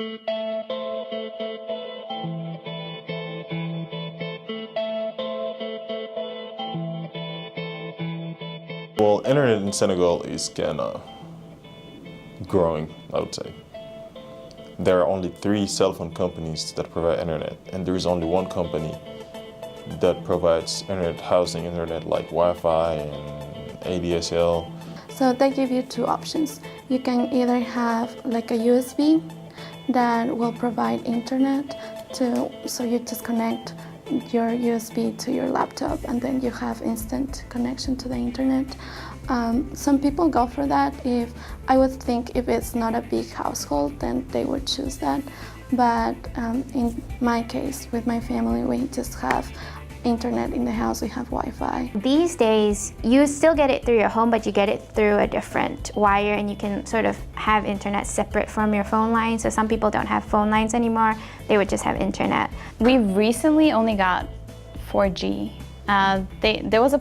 Well, internet in Senegal is kind of growing, I would say. There are only 3 cell phone companies that provide internet, and there is only one company that provides internet housing, internet like Wi-Fi and ADSL. So they give you 2 options. You can either have like a USB that will provide internet so you just connect your USB to your laptop and then you have instant connection to the internet. Some people go for that. I would think if it's not a big household, then they would choose that. But in my case, with my family, we just have internet in the house, we have Wi-Fi. These days, you still get it through your home, but you get it through a different wire, and you can sort of have internet separate from your phone line. So some people don't have phone lines anymore, they would just have internet. We recently only got 4G. There was a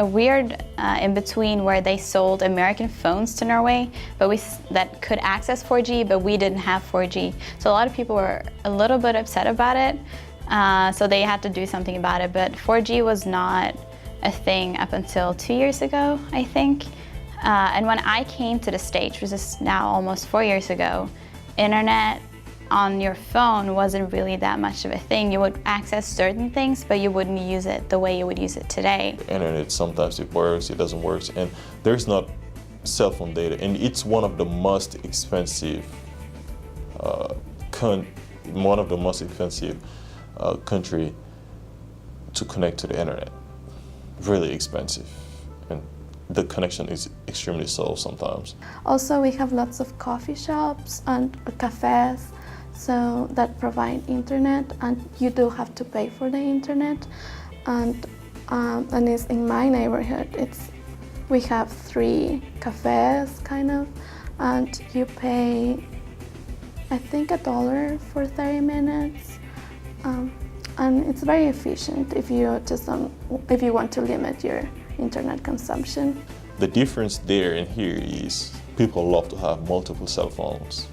weird in between where they sold American phones to Norway, that could access 4G, but we didn't have 4G. So a lot of people were a little bit upset about it. So they had to do something about it, but 4G was not a thing up until 2 years ago, I think. And when I came to the States, which is now almost 4 years ago, internet on your phone wasn't really that much of a thing. You would access certain things, but you wouldn't use it the way you would use it today. Internet, sometimes it works, it doesn't work, and there's not cell phone data, and it's one of the most expensive country to connect to the internet. Really expensive, and the connection is extremely slow sometimes. Also, we have lots of coffee shops and cafes so that provide internet, and you do have to pay for the internet. And it's in my neighborhood, we have 3 cafes kind of, and you pay I think $1 for 30 minutes. And it's very efficient if you want to limit your internet consumption. The difference there and here is people love to have multiple cell phones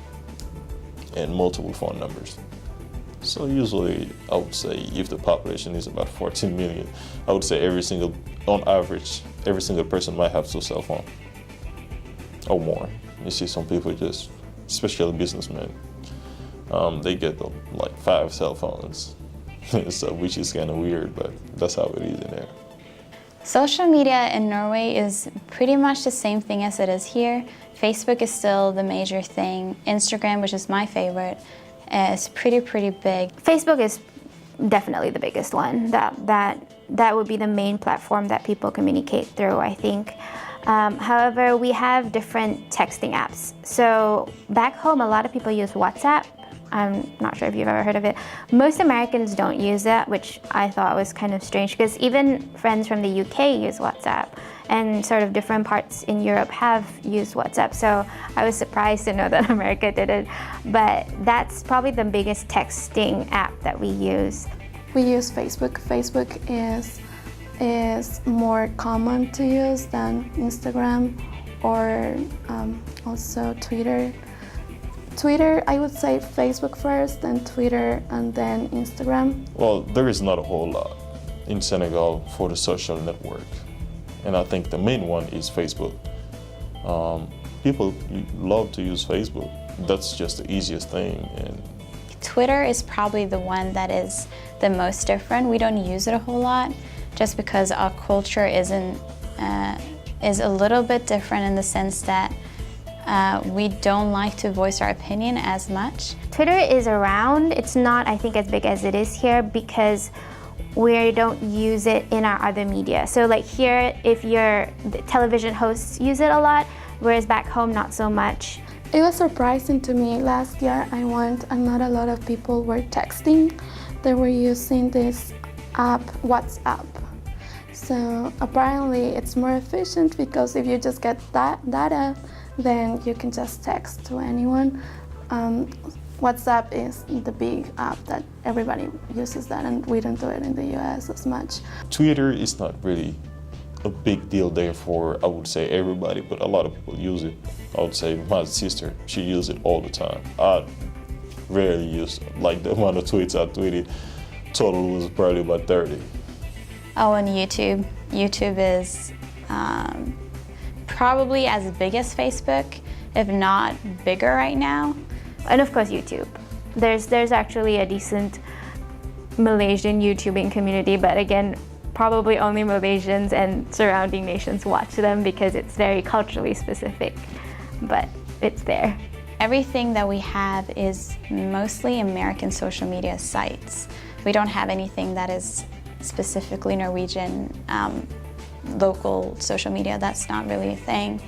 and multiple phone numbers. So usually, I would say if the population is about 14 million, I would say on average, every single person might have 2 cell phones or more. You see some people especially businessmen, they get like 5 cell phones. So, which is kind of weird, but that's how it is in there. Social media in Norway is pretty much the same thing as it is here. Facebook is still the major thing. Instagram, which is my favorite, is pretty big. Facebook is definitely the biggest one. That would be the main platform that people communicate through, I think. However, we have different texting apps. So back home, a lot of people use WhatsApp. I'm not sure if you've ever heard of it. Most Americans don't use that, which I thought was kind of strange because even friends from the UK use WhatsApp, and sort of different parts in Europe have used WhatsApp. So I was surprised to know that America did it. But that's probably the biggest texting app that we use. We use Facebook. Facebook is more common to use than Instagram or also Twitter. Twitter, I would say Facebook first, then Twitter, and then Instagram. Well, there is not a whole lot in Senegal for the social network, and I think the main one is Facebook. People love to use Facebook. That's just the easiest thing. And Twitter is probably the one that is the most different. We don't use it a whole lot, just because our culture is a little bit different in the sense that we don't like to voice our opinion as much. Twitter is around. It's not, I think, as big as it is here because we don't use it in our other media. So like here, the television hosts use it a lot, whereas back home, not so much. It was surprising to me. Last year I went and not a lot of people were texting. They were using this app, WhatsApp. So apparently it's more efficient because if you just get that data, then you can just text to anyone. WhatsApp is the big app that everybody uses that, and we don't do it in the US as much. Twitter is not really a big deal there for, I would say, everybody, but a lot of people use it. I would say my sister, she uses it all the time. rarely use them. Like the amount of tweets I tweeted, total was probably about 30. Oh, and YouTube. YouTube is probably as big as Facebook, if not bigger right now. And of course YouTube. There's actually a decent Malaysian YouTubing community, but again, probably only Malaysians and surrounding nations watch them because it's very culturally specific, but it's there. Everything that we have is mostly American social media sites. We don't have anything that is specifically Norwegian local social media. That's not really a thing.